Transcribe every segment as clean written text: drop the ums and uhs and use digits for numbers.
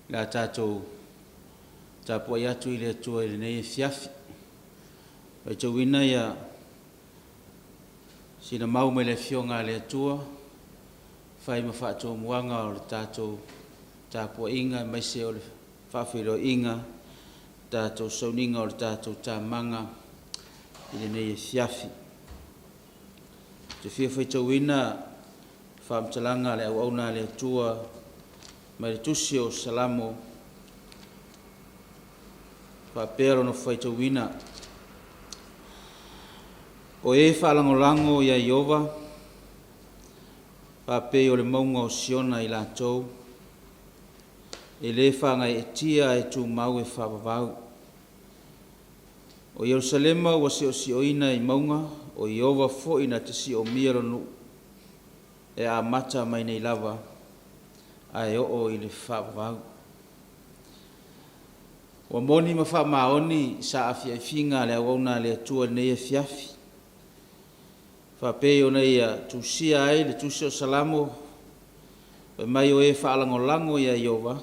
la tātou tāpua i atu i le atua i le nei e fiafi. Pai tau ina ia sina mau me le fionga le atua, whai ma whaatou muanga o le tātou tāpua inga, mai se o le whawhiro inga, tātou Sauniga o le tātou tamanga i le nei e fiafi. Te fia whai tau ina whaamtalanga le au auna le atua mai le tusi o salamo whaapero no whai tau ina. O e whaalangolango ia Iova, whaapei o le maunga o siona i lātou, e le whaangai e tia e tū mau e whaapavau. O Yerusalema wa si o si oina i maunga, o Iova fo ina te si o mironu, e a mata mai nei lava, a e o i le whaapavau. Wa moni ma wha maoni sa awhia i whinga le awauna le atua nei e fiafi. Whapei o nei a tusia ai le tusia o salamo, e mai o e whaalangolango ia Iova,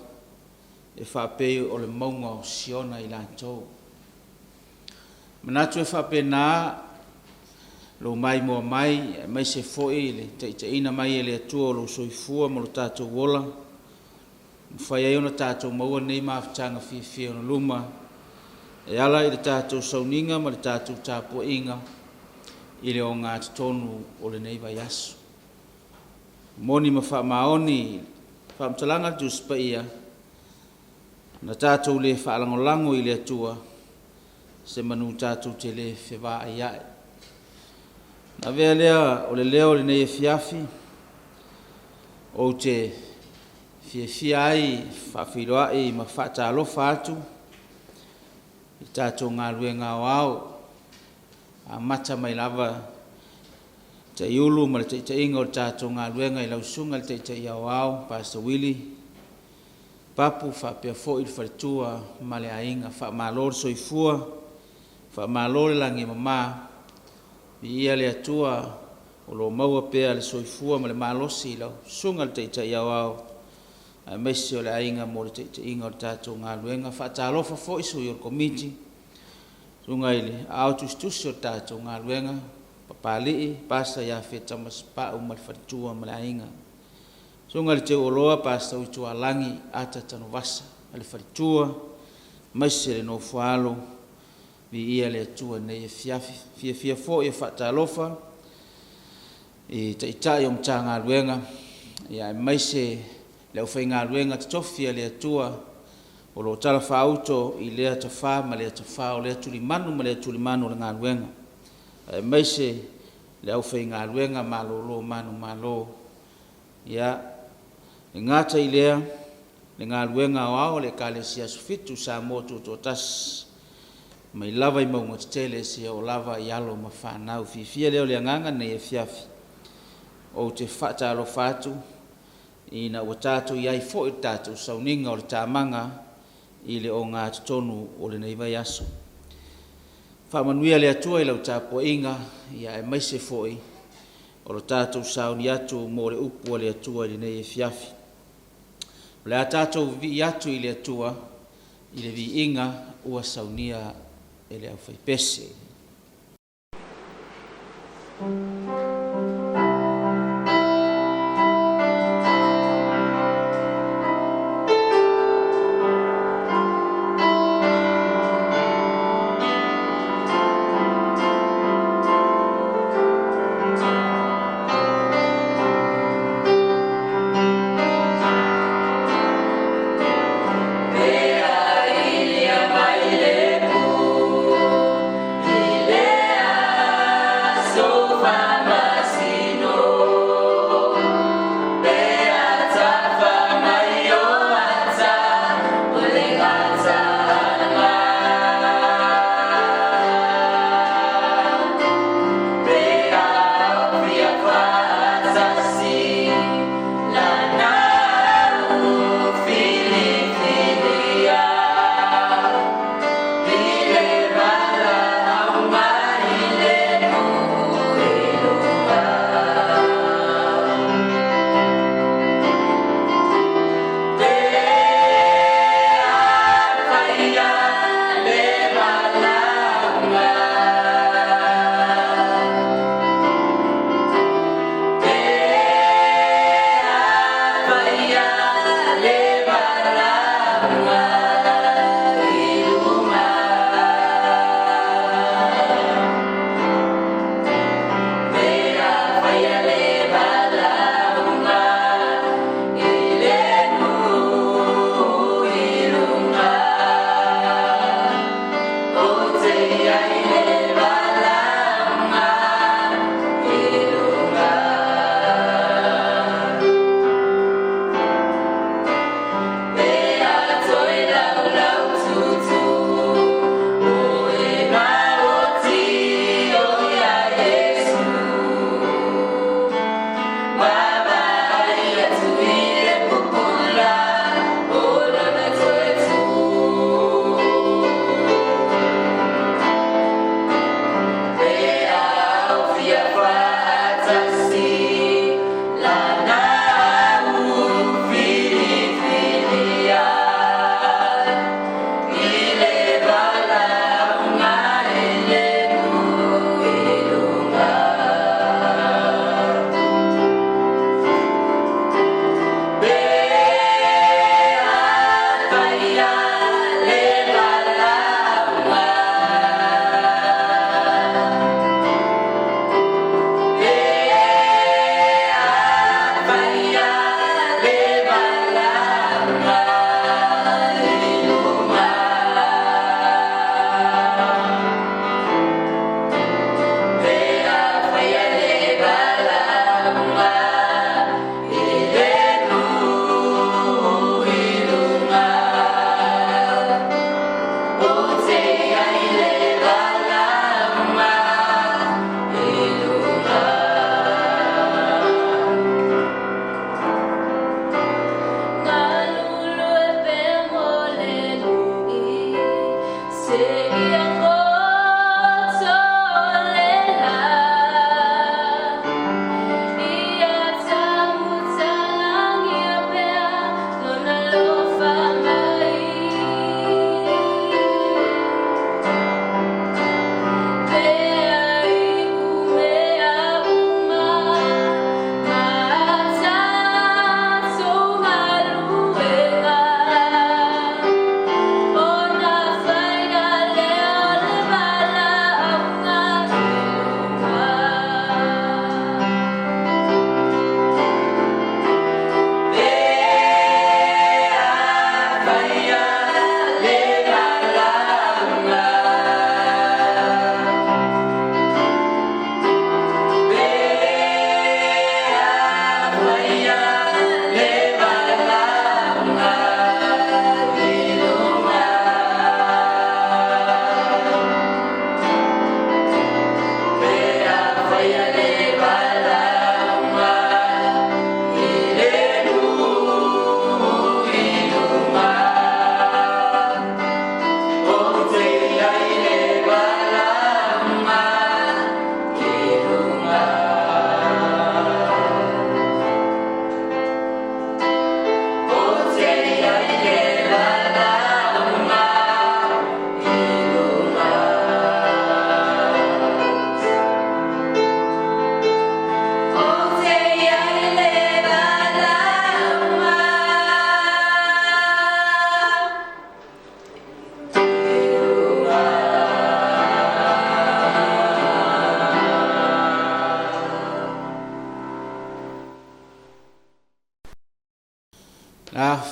e whapei o le maunga o siona i lātou. Manatu e whapei nā, lo mai mua mai, mai se foi le teiteina mai e le atua o lo soifua mo lo tātou wola, whai ai ona tātou maua nei mawhitanga whiwhia ona luma, e ala i le tātou Sauniga ma le tātou tāpua inga, i le o ngā tonu o le nei vai asu. Moni ma wha maoni, wha mtalanga tu spaia, na tātou le whaalangolango i le atua, se manu tātou te le whewā ai ai. Na vea lea o le leo le nei e fiafi, o te fia ai, whawhiroa i ma whaatalofa atu, i tātou ngā ruenga o au, a mata mai lava te iulu ma le te inga o tātou ngā ruenga i lausunga le te iau au, Pastor Willie, papu whapea fo i wharitua ma le ainga, wha mālore soifua, wha mālore langi mama, i ia le atua o lo maua pea le soifua ma le mālosi i lausunga le te iau au, a mesi o le ainga mo le te inga o tātou ngā ruenga, wha tālofa fo i sui o komiti, runga ile au tustusi o tātou ngā ruenga, papalii, pasa ia wheta masipau ma le wharitua ma le ainga. Runga le te oloa pasa uitua langi ata tanu vasa, le wharitua, maise le no fualo, vi ia le atua nei e fiafi, fia fo i whatalofa, i taitai o mta ngā ruenga, ia maise le au whai ngā ruenga te tofia le atua, o lo tala whaauto i lea ta wha, ma lea ta wha, o lea tulimanu, ma lea tulimanu le ngā ruenga. Maise le au whai ngā ruenga, ma lo manu ma lo. Ia, le ngāta i lea, le ngā ruenga o au, le ka le si asufitu sa motu to tas, mai lava i maunga te tele si o lava i alo ma whanau. Fia leo le anganga nei e fiafi. O te whata alo whatu, i na ua tātou iai fo i tātou Sauniga o le tamanga, i le o ngā tonu o le nei vai aso. Whamanuia le atua i lau tāpua inga, ia e maise foi, o lo tātou sauni atu mo le upu o le atua i le nei e fiafi. Le a tātou vi atu i le atua, i le vi inga ua saunia e le au whaipese. Mama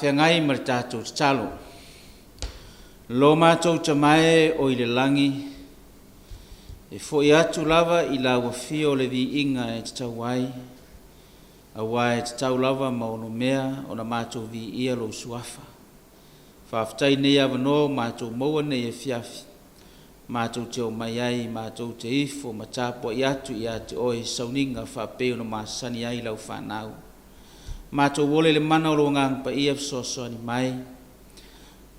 whengai ma le tātou te talo. Lo mātou tamae o i le langi, e fo i atu lava i la wafia o le vi inga e te tau wai, a wai e te tau lava ma ono mea o na mātou vi ia lo suafa. Whaftai nei awano mātou maua nei e fiafi, mātou te o mai ai, mātou te ifo, ma tāpo i atu i ate oe Sauniga whapeo na māsani ai lau whanau. Mātou wole le mana o lo ngang pa ia fsoso ni mai,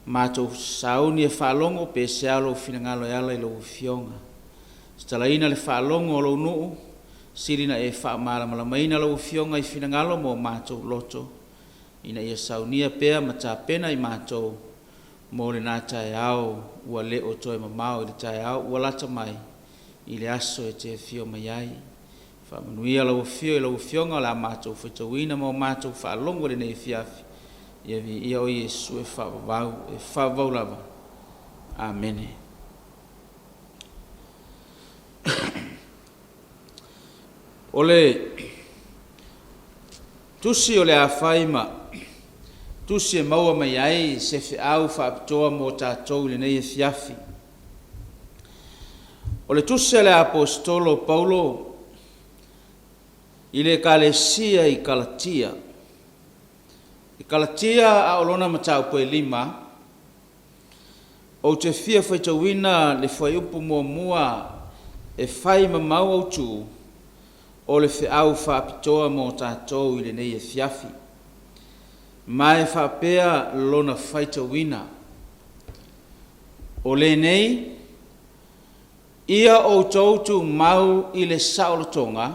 mātou sauni e whalongo pe se alo finangalo e ala i lo fionga. Stalaina le whalongo o lo nuu, sirina e whaamala malamaina lo fionga i finangalo mo mātou loto, ina ia saunia pea ma tā pena i mātou, mo le nā tae au, ua le o toi mamau i le tae au, ua lata mai, i le aso e te fio mai ai. Whamanuia lau fio i lau fionga la mātou whetauina mo mātou whaalongo le nei fiafi, ia vi ia o Iesu e whaavau lava. Amen. Ole tusi ole a whaima, tusi e maua mai ai se whiau whaapitoa mō tātou le nei e fiafi. Ole tusi ole apostolo Paulo i le kalesia i Galatia. I Galatia a olona matau poe 5, o te fia whaitawina le whaiupu mua e whai mamau au tū, o le whiau whaapitoa mō tātou i le nei e fiafi. Mai whaapea lona whaitawina. O le nei, ia o tautu mau i le saolotonga,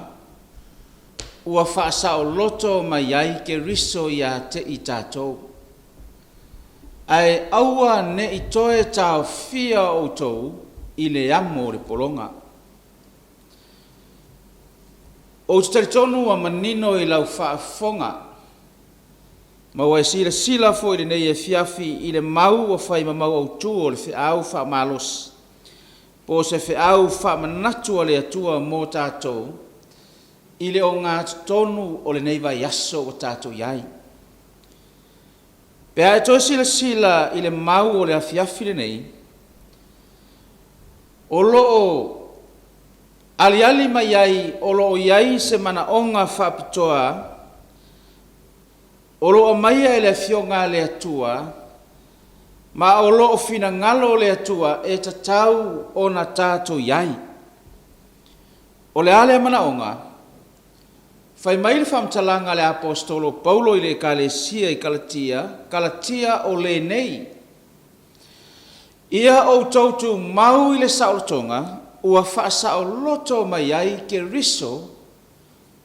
ua whaasao loto mai ai ke riso ia te i tātou. Ai aua ne i toe tāo fia o tau i le amo le polonga. O te taritonu a manino i lau whaafonga, ma wai sila fo i le nei e fiafi i le mau o whai mamau au tū o le whiau wha malos. Po se whiau wha manatu o le atua mō tātou, i le o ngā tonu o le nei vai aso o tātou iai. Pea e toi sila i le mau o le afiafi le nei, o loo aliali mai ai, o loo iai se mana onga whapitoa, o loo mai ai le fionga le atua, ma o loo fina ngalo le atua e tatau o na tātou iai. O le ale mana onga, fai mai le whamtalanga le apostolo Paulo i le kalesia i Galatia o le nei. Ia o tautu mau i le saolotonga, ua whaasao loto mai ai ke riso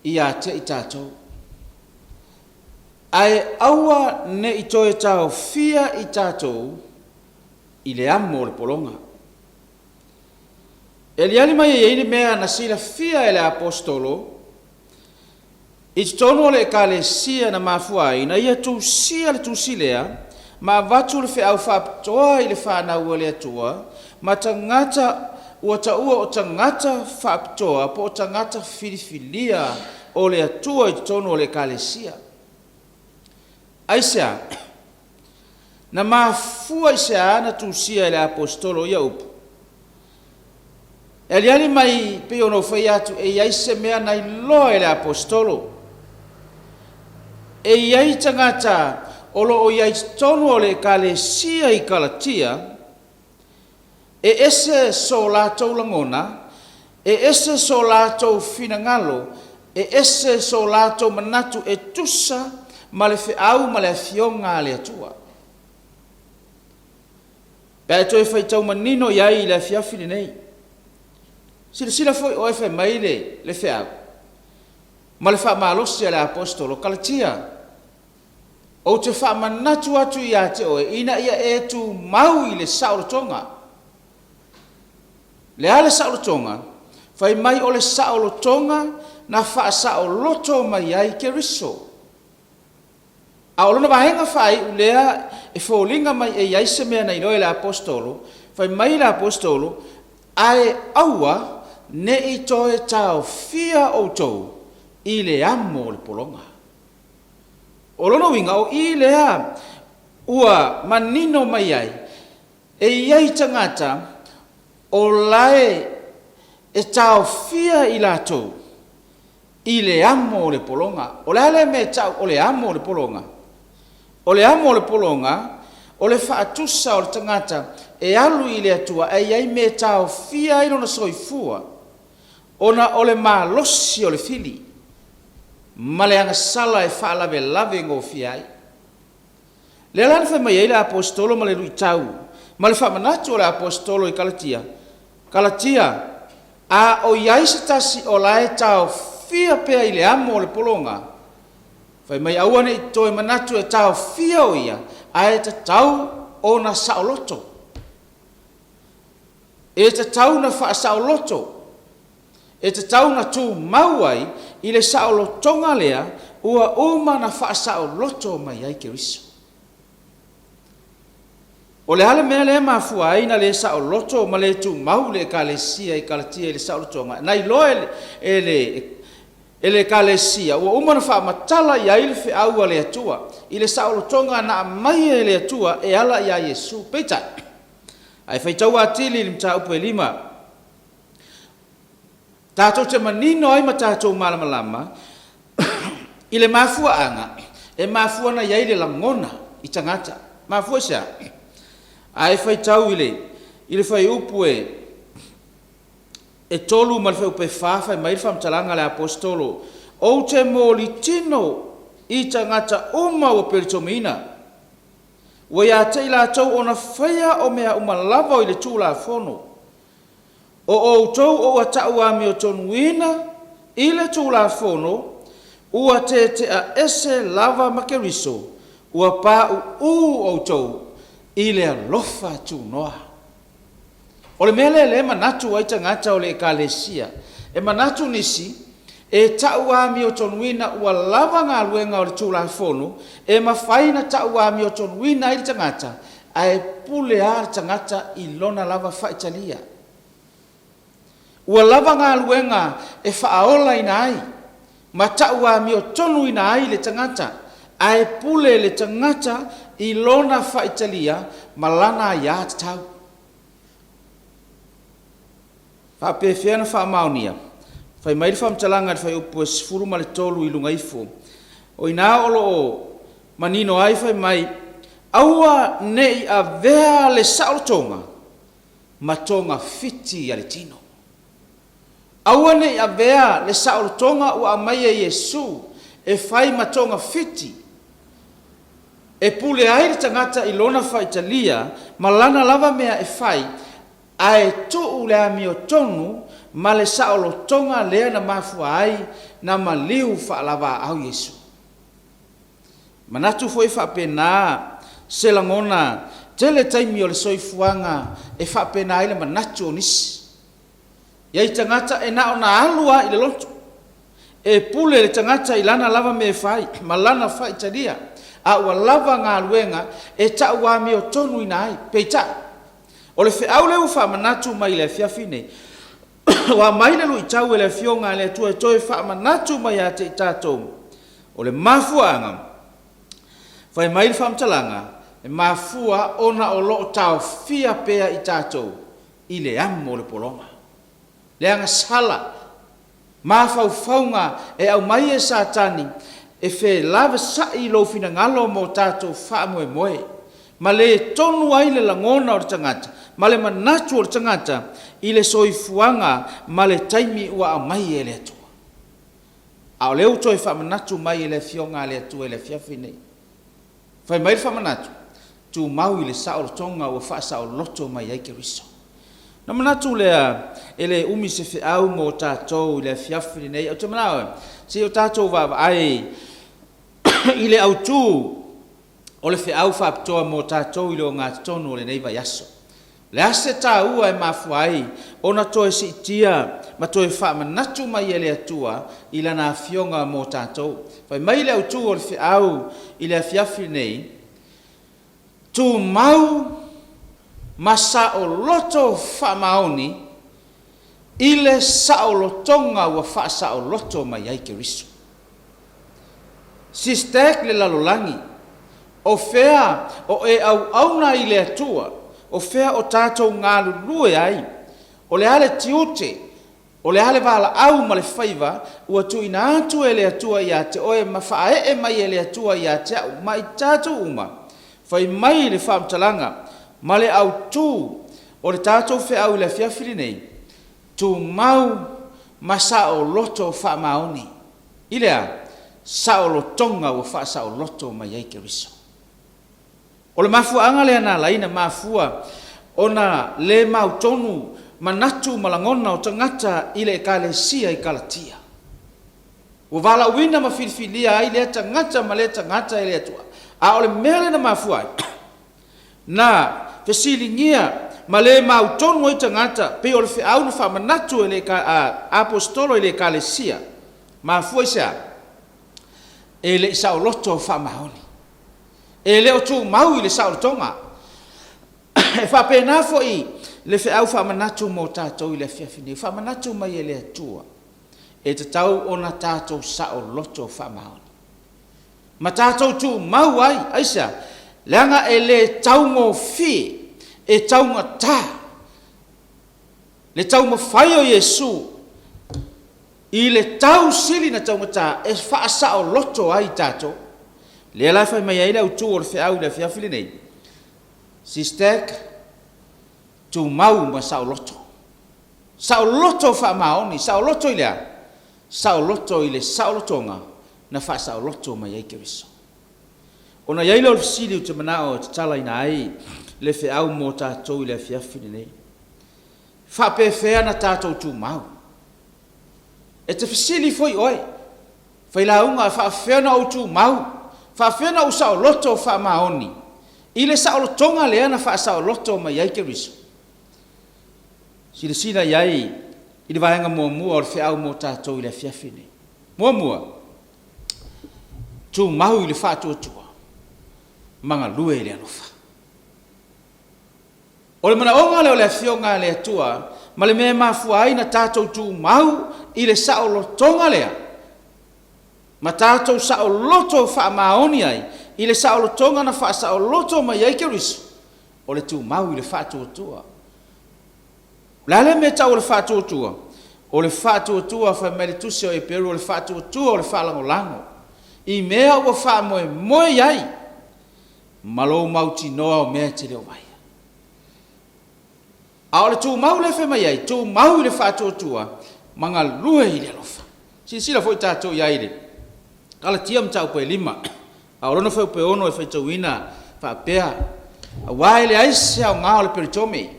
i a te i tātou. Ai aua ne i toe tau fia i tātou i le amo le polonga. E li ali mai e ini mea na sila fia e le apostolo, i tono le kalesia na mafuai, na ia tu sia le tu silea, ma vatu le whiau whapitoa i le whanau le atua, ma tangata ua taua o tangata whapitoa po o tangata filifilia o le atua i tono le kalesia. Aisea, na mafua isea na tu sia le apostolo ia upu. E liani mai pe ono whai atu e iaise mea nai loa le apostolo. E iai tangata olo o iai tonu o le kalesia i Galatia, e ese so lātou langona, e ese so lātou finangalo, e ese so lātou manatu e tusa ma le whiau ma le fionga le atua. Pea toi whai tau manino iai le fiafili nei. Sila foi o e mai le whiau. Ma le wha malosi le apostolo Galatia. O te wha manatu atu ia te oe, ina ia e tu mau i le saolotonga. Le ale saolotonga, whai mai o le saolotonga na wha saoloto mai ai ke riso. A olona wahenga whai ulea e whaulinga mai e iaise mea na iloe le apostolo, whai mai le apostolo, ae aua ne i toe tau fia o tou i le amo le polonga. O lono winga o i lea ua manino mai ai e iai tangata o lae e tau fia i latou i le amo le polonga. O le me tau o le amo le polonga. O le amo le polonga o le whaatusa o le tangata e alu i le atua e iai me tau fia i lona soifua ona o le malosi o le fili. Ma le anga sala e whaalawe lave ngō fiai. Le alana whai mai le apostolo ma le lui tau. Ma le whamanatu o le apostolo i Galatia. A o iai se tasi o lae tau fia pea i le amo o le polonga. Whai mai auane i toi manatu e tau fia o ia. A e ta tau o na saoloto. E ta tau na wha saoloto. E te tau na tū mauai i le saolotonga lea ua uma na wha saoloto mai ai ke riso. O le hale mea le mafua ai na le sa o loto ma le tu mau le kalesia I kalatia le sa o lotonga. Nai loe ele kalesia. Ua umana wha matala ia ili fe aua le atua. I le sa o lotonga na mai e le atua e ala ia Yesu. Peita. Ai whaitau atili li mta upu e lima. Tātou te manino ai ma tātou malamalama. I le mafua anga. E mafua na ia ili langona I tangata. Mafua sia. Ai whaitau ile whai upu e tolu ma le whai upe whawhai mai whamtalanga le apostolo o te mōli tino I tangata uma o peritomina wa ia te ila tau ona whaia o mea umalava I le tūla whono o tau o atau ami o tonuina I le tūla whono ua te a ese lava makeriso ua pā o tau I le alofa tu noa. O le mele le manatu ai tangata o le ekalesia. E manatu nisi, e tau ami o tonuina ua lava ngā luenga o le tūla whonu, e mawhaina tau ami o tonuina I le tangata, a e pule a tangata I lona lava whaitalia. Ua lava ngā luenga e whaaola ina ai, ma tau ami o tonuina ai le tangata, a e pule le tangata I lona whaitalia malana ia te tau. Whapewhiana whaamaunia. Whai mairi whamtalanga whai upu e sifuru ma le tolu I lunga ifo. O ina olo o manino ai whai mai aua nei a vea le saotonga ma tonga fiti a le tino. Aua nei a vea le saotonga ua mai e Yesu e whai ma tonga fiti. E pule aire tangata I lona whaitalia, ma lana lava mea e whai, a e tuu le ami o tonu, ma le saolo tonga lea na mafua ai, na ma liu whaalava au Yesu. Manatu foi whapena, se langona, tele taimi o le soifuanga, e whapena ai le manatu o nisi. Iai tangata e na ona alua I le loto. E pule le tangata I lana lava mea e whai, ma lana whaitalia, a ua lava ngā luenga e tau ami o tonu ina ai, peita. O le whiau leu whamanatu mai le fiafine. Wa mai le lui tau e le fionga le tua e toi whamanatu mai a te tātou. O le mafuanga, whai mai le whamtalanga, e mafua ona o loo tau fia pea I tātou, I le amo le polonga. Le anga sala, mafau faunga e au mai e satani, e fe lava sai lo fina ngalo mo tato fa moe moe ma le tonu ai le langona o tangata ma le manatu o tangata I le soifuanga ma le taimi ua mai e le atua a le uto e fa manatu mai e le fionga le atua e le fiafine fai mai fa manatu tu mau I le sao tonga o fa sao loto mai ai ke riso na manatu le ele umi se fe au mo tato I le fiafine nei o te manao si o tato va ai I le autu o le whiau whaptoa mō tātou I leo ngā tonu o le neiva yaso. Le ase tā ua e mafuai, ona toe si itia, ma toe whamanatu mai e le atua I lana fionga mō tātou. Whai mai le autu o le whiau I le afiafi nei, tu mau masa o loto whamaoni I le saolotonga ua wha o loto mai ai ke riso. SISDAC le lalolangi, o fea o e au auna I le atua, o fea o tātou ngā lulue ai, o le ale tiute, o le ale wala au ma le whaiva, ua tu ina atu e le atua I a te oe ma whae e mai e le atua I a te au, ma I tātou uma, whai mai le whamtalanga, ma le au tū, o le tātou fea au I le fiafiri nei, tu mau masa o loto whamaoni, I lea, saolo tonga o fa saolo loto mai ai ke riso. O le mafua anga le ana laina mafua ona le mautonu manatu malangona o tangata I le ekalesia I kalatia. O vala wina mafilifilia ai le tangata ma le tangata I le atua. A o le mele na mafua na fesilingia ma le mautonu I tangata pe o le whiau na whamanatu I le apostolo I le ekalesia. Mafua isa e le sao loto whamahoni. E leo tu mau I le sao tonga. e whapena fo I le whiau whamanatu mo tātou I le whiawhine whamanatu mai e le atua e te tau o na tātou sao loto whamaoni ma tātou tu mau ai aisa leanga e le tau ngō whi e tau ngā tā le tau mawhai o Yesu I le tau sili na tau ngā tā e wha sao loto ai tātou le lai whai mai ai lau tu o le whiau le whiawhine nei SISDAC tu mau ma sao loto whamaoni sao loto I lea sao loto I le sao lotonga na wha sao loto mai ai Keriso ona iai leo fisili o te manao te tala ina ai le whiau mo tātou I le whiawhine nei whapewhea na tātou tu mau e te fisili foi oi whailaunga whawhea na o tu mau whawhea na o sao loto whamaoni I le sao lotonga lea na wha sao loto mai ai Keriso sila iai I le vaenga mua o le whiau mo tātou I le whiawhine mua tu mau I le whātuatua manga lue I le alofa o le manaonga leo le whionga le atua ma le mea mafua ai na tātou tu mau I le sao lotonga lea ma tātou sao loto whaamaoni ai I le sao lotonga na wha sao loto mai ai Keriso o le tu mau I le whātuatua Lale me tau o le whātuatua o le whātuatua whai mai le tusi o e peru o le whātuatua o le whalangolango I mea ua wha moe iai malo mauti noa o mea te leo mai a o le tu mau le whai mai iai tu mau I le whātuatua manga lue I le alofa sila foi tātou iai le kala tia mtau pe 5 a orono whai pe ono e whai tauina whapea a wai le aise au ngā o le peritome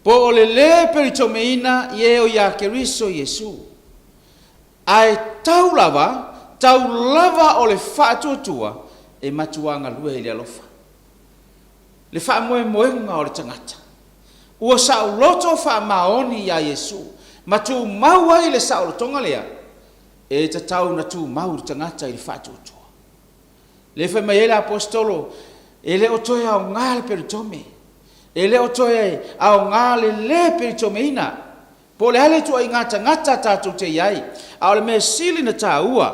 po o le peritomeina I o ia Keriso Yesu ai tau lava o le whātuatua e matuanga lue I le alofa le wha moenga o le tangata ua sao loto wha maoni ia Yesu matu maua I le sao lotonga lea e te tau na tu mau le tangata I le whātuatua le wha mai ele apostolo e le otoe au ngā le peritome e le otoe au ngā le peritomeina po le hale tua I ngā tangata tātou te iai au le mea sili na tā ua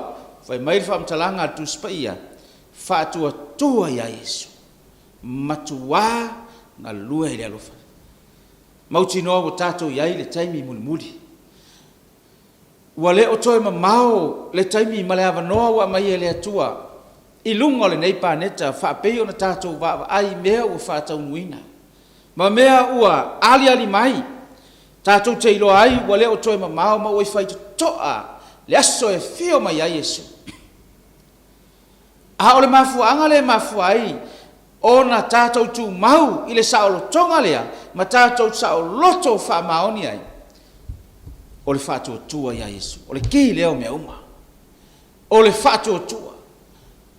whai mai le whamtalanga tu spaia whātuatua ia Yesu matua ngā lua I le alofa mauti noa o tātou iai le taimi muli ua le otoe mamao le taimi ma le awanoa ua mai e le atua I lunga o le nei pāneta whapei o na tātou wa ai mea ua whātaunuina ma mea ua ali mai tātou te ilo ai ua le otoe mamao ma ua I whai toa le aso e whio mai ai Yesu a o le mafuanga le mafuai o na tātou tu mau I le sao lotonga lea ma tātou sao loto wha maoni ai o le whātuatua ia Yesu o le ki leo mea uma o le whātuatua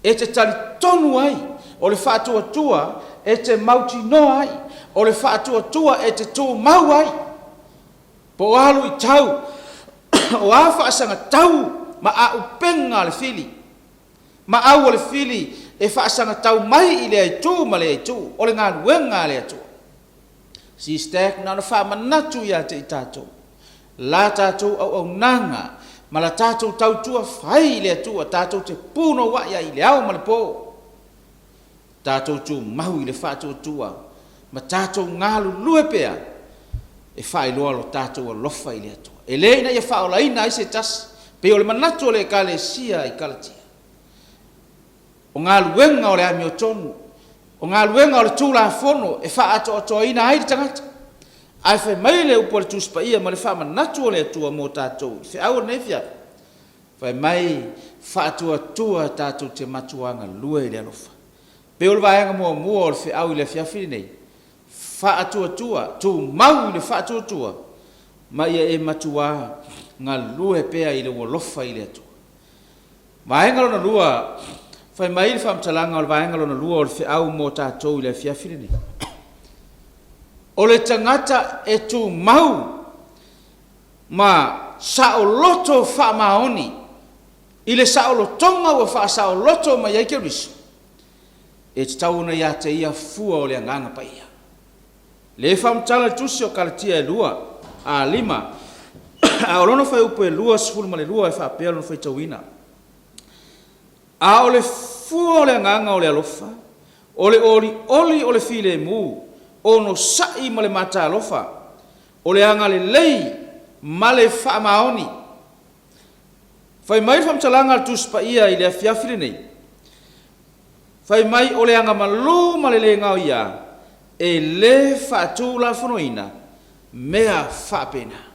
e te tali tonu ai o le whātuatua e te mauti no ai o le whātuatua e te tū mau ai po alu I tau o a whaasanga tau ma a upenga le fili ma au o le fili e whaasanga tau mai I le ai tū ma le ai tū o le ngā luenga le atu SISDAC na whamanatu ia te I tātou la tātou au nanga ma la tātou tau tua whai le atua tātou te puno wa ia I le au ma le pō tātou tu mahu I le whātuatua ma tātou ngālu lue pea e whai loa lo tātou alofa I le atua e leina ia whaolaina I se tas pe o le manatu o le kalesia I kalatia o ngā luenga o le ami o tonu o ngā luenga o le tūla fono e wha ato ina ai le tangata ai whai mai le upo le tūspa ia ma le wha manatu o le atua mō tātou I whai au nefia whai mai wha atua tātou te matuanga lue I le alofa pe o le vaenga mua o le whai au I le whiawhiri nei wha atua tū mau I le wha atua ma ia e matua ngā lue pea I le wolofa I le atua vaenga lona lua whai mai le whamtalanga o le vaenga lona lua o le whiau mō tātou I le whiawhiri nei o le tangata e tū mau ma sa o loto wha maoni I le sa o lotonga o wha sa o loto ma iai Keriso e te tauna ia te ia fua o le anganga pa ia Le whamtala tusi o karatia e lua, a lima, a olono whai upo e lua, sifuru ma le lua e whapea lono whai tauina. A ole fua o le nganga o le alofa, ole oli o le file mu, ono sai ma le mata alofa, ole anga le lei, ma le wha maoni. Whai mai whamtalanga tusi pa ia i le afiafire nei. Whai mai ole anga malu ma le le ngau ia, e le whaatu la whanoina, mea whapena.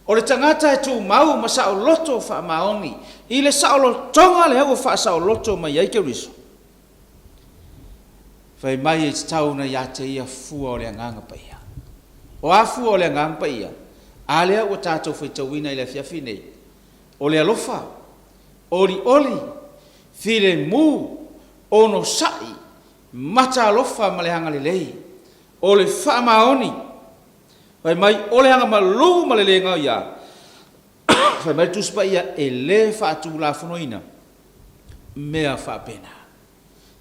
O le tangata e tū mau ma sa o loto wha maoni, i le sa o lotonga le hau wha sa o loto ma iai ke riso. Whai mai e tau na ia te ia fua o le anganga pa ia. O a fua o le anganga pa ia, a lea o tātou whai tauina i le fiafi nei. O le alofa, oli, file mu, ono sai, mata alofa ma le hanga le lei, o le wha maoni, whai mai o le hanga malu ma le le ngau ia, whai mai tuspa ia e le whaatu la whanoina, mea whapena.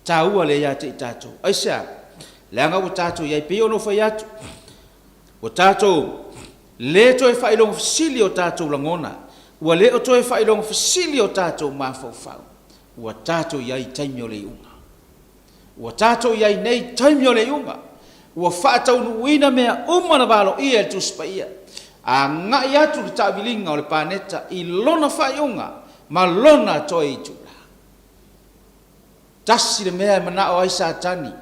Tā ua le ia te i tātou, aisea, le hanga o tātou iai pe ono whai atu, o tātou le toi whailonga fasili o tātou langona, ua le o toi whailonga fasili o tātou mawhau, ua tātou iai taimi o le unga. Ua tātou iai nei taimi o le unga. Ua whaatau nuina mea umana walo ia e tuspa ia. A ngai atu le tāwilinga o le pāneta i lona whai unga, ma lona toi i tūra. Tasi le mea mana o aisa atani,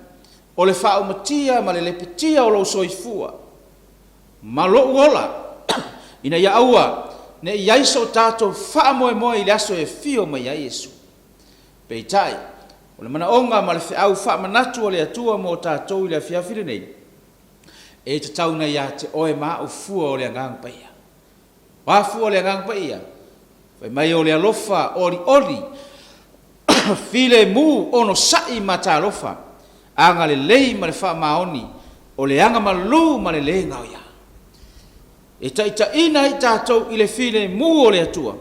o le whao matia ma le lepetia o lo soifua. Ma lo uola, ina ia aua, ne iai so tātou wha moe i le aso e fio ma iai Yesu. Taitai, o le mana onga ma le whiau wha manatu o le atua mo tātou i le fiafire nei. E te tauna ia te oe maa o fua o le angang pa ia. Wa fua o le angang pa ia. Wai mai o le alofa ori, file mu ono sai mata alofa. Anga le lei ma le wha maoni, o le anga malu ma le le ngau ia. E taita ina i tātou i le file mu o le atua.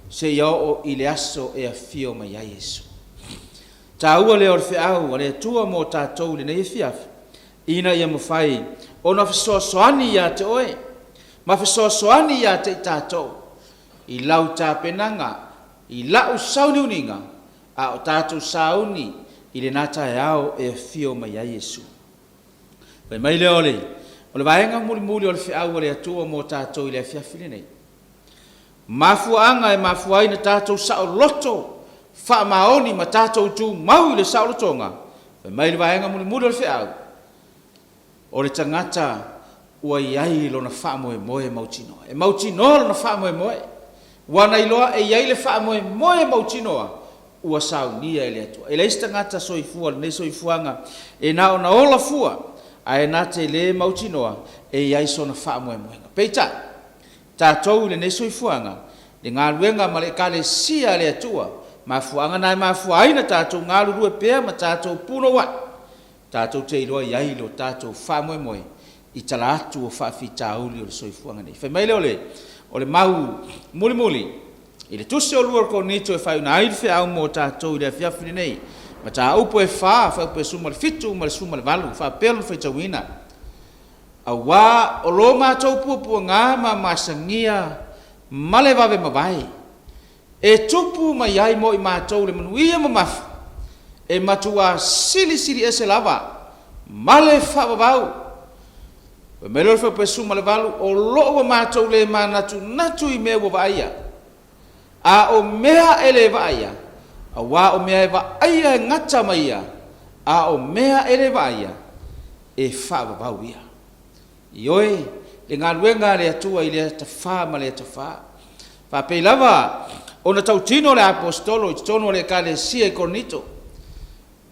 Se ia o i le aso e a fio ma ia Yesu. Tā ua leo le whiau, a le atua mo tātou le nei fiafi. Ina ia mawhai, o na whisoasoani ia te oe. Ma whisoasoani ia te i tātou. I lau tā penanga, i lau sauni uninga, a o tātou sauni, i le nata e ao e a fio ma ia Yesu. Pai mai leo le, o le vaenga muli o le whiau a le atua mo tātou i le fiafi le nei. Mafuanga e mafuai na tātou sao loto, wha maoni ma tātou tū mau i le sao lotonga. Wai mai le vaenga muli o le whiau. O le tangata ua iai lo na wha moe mautinoa. E mautinoa lo na wha moe. Wana iloa e iai le wha moe mautinoa. Ua sao nia e le atua. E leis tangata soifua, le nei soifuanga. E na o na ola fua. A e na te le mautinoa. E iai so na wha moe. Peita. Tātou le nei soifuanga, le ngā luenga ma le kale sia le atua, ma fuanga nai ma fuaina tātou ngā lurue pēr ma tātou puno wa. Tātou te iloa iai lo tātou wha moe, i tala atu o whaafi tāuli o le soifuanga nei. Whai mai leo le, o le mau muli, i le tusi o lua ko nito e whai una airi whea au mo tātou i le afiafini nei, ma tā upo e wha upo e suma le fitu, ma le suma le valu, wha pēlu whai tauina. A wā o lo mātou puapua ngā ma masangia ma le wawe mawai. E tupu ma iai mo i mātou le manuia ma mafu. E matua sili ese lava. Ma le whawawau. Wa melo le whapesu ma le walu o lo wa mātou le ma natu i mea wawaia. A o mea ele waia. A wā o mea e waia e ngata ma ia. A o mea ele waia. E whawawau ia. Ioe, le ngā luenga le atua i le tawha ma le tawha. Whapei lava, o na tautino le apostolo, i tono le ka le sia i kornito.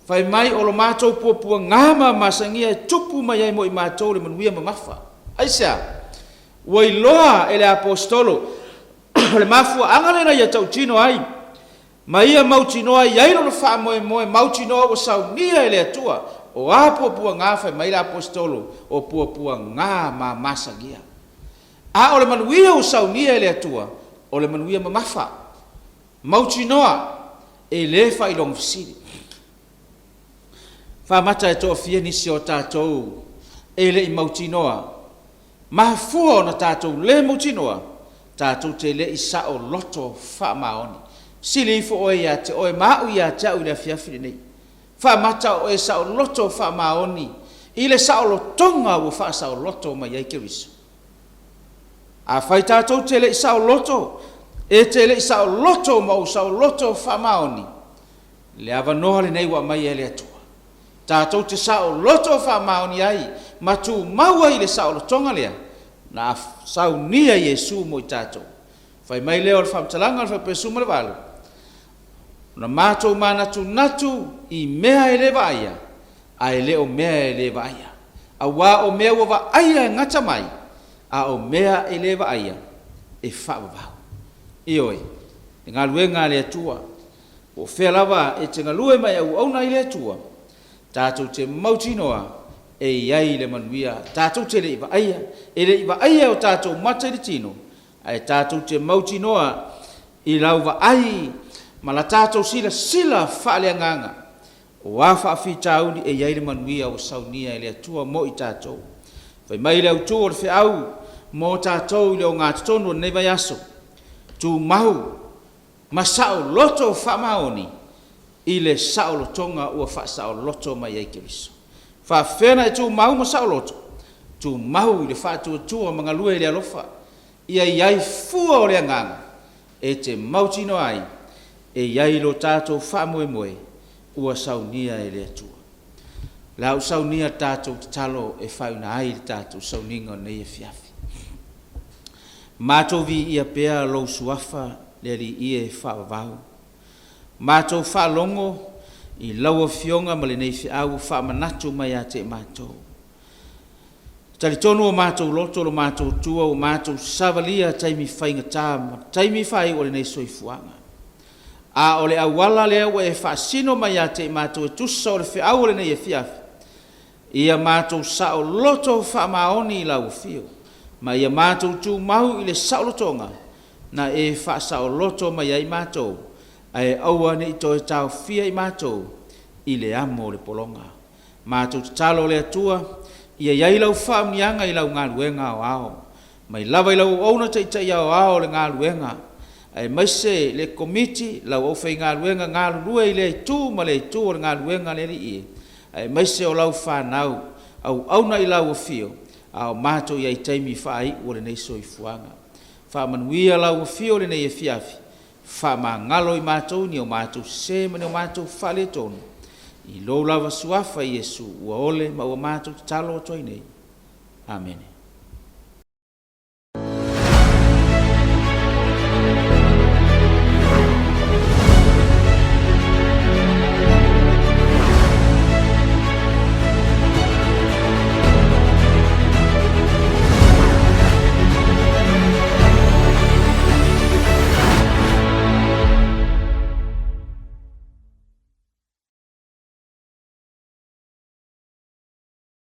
Whai mai o lo mātou puapua ngāma masangia e tupu mai ai mo i mātou le manuia ma mafa. Aisea, ua i loa e le apostolo, le mafua angalena i a tautino ai. Ma ia mautinoa i airo na wha moe, mautinoa o saunia e le atua. O a puapua ngā whai mai le apostolo, o puapua ngā ma masangia. A o le manuia o saunia e le atua, o le manuia ma mafa. Mautinoa e le whai long fisiri. Whamata e toa fia nisi o tātou, e le i mautinoa. Mahafua ona tātou le mautinoa, tātou te le i sao loto wha maoni. Sili ifo oe ia te oe mau ia te au i le fiafiri nei. Wha mata oe sao loto wha maoni, i le sao lotonga ua wha sao loto mai ai keriso. A whai tātou te le i sao loto, e te le i sao loto mau sao loto wha maoni. Le awa noha le nei wa mai e le atua. Tātou te sao loto wha maoni ai, matu maua i le sao lotonga lea, na sau nia Yesu mo i tātou. Whai mai leo le whamtalanga le whapesu ma le walu. Na mātou manatu natu i mea e le vaia, a e leo mea e le vaia. A wā o mea wa vaia ngata mai, a o mea e le vaia, e whaavavau. Ioi, e ngā luenga le atua, o whea lava e te ngalue mai au auna i le atua, tātou te mautinoa e iai le manuia, tātou te le iwa aia, e le iwa aia o tātou mata i le tino, ai tātou te mautinoa i lau wa ai, ma la tātou sila whaale nganga, o wafa afi tāuni e iai le manuia o saunia e le atua mo i tātou. Whai mai le autua o le whiau, mo tātou i le o ngā tatonu o neiva yaso, tu mahu, ma sao loto whamaoni, i le sao lotonga ua wha sao loto mai ai keriso. Wha whena e tu mahu ma sao loto, tu mahu i le wha tua mga lue le alofa, ia iai fua o le nganga, e te mautino ai, e iai lo tātou wha moe, ua saunia e le atua. Lau saunia tātou te talo e whauna ai le tātou sauninga nei e fiafi. Mātou vi ia pēa lo suafa le li ia e whaavau. Mātou whaalongo i laua fionga ma le nei whiau whaamanatu mai a te mātou. Talitonu o mātou loto lo mātou tua o mātou savalia taimi whainga tāma, taimi whai o le nei soifuanga. A o le awala lea ua e whaasino mai a te mātou e tusa o le whiau o le nei e fiafi. Ia mātou sao loto whaamaoni i lau fio. Ma ia mātou tū mahu i le sao lotonga, na e wha sao loto mai ai mātou, ai aua ni i toi tau fia i mātou, i le amo le polonga. Mātou te talo le atua, ia iai lau whaamnianga i lau ngā luenga o ao. Mai lava i lau auna teitai au ao le ngā luenga, ai maise le komiti, lau au whai ngā luenga ngā lue i le tū, ma le tū o le ngā luenga le ri i. Ai maise o lau whanau, au auna i lau o fio, ao mātou iai taimi whaai o le nei soifuanga. Whaamanuia lau o fio le nei e fiafi, whaamangalo i mātou ni o mātou sema ni o mātou whale tonu. I lo lava suafa Yesu ua ole ma ua mātou talo o toi nei. Amen.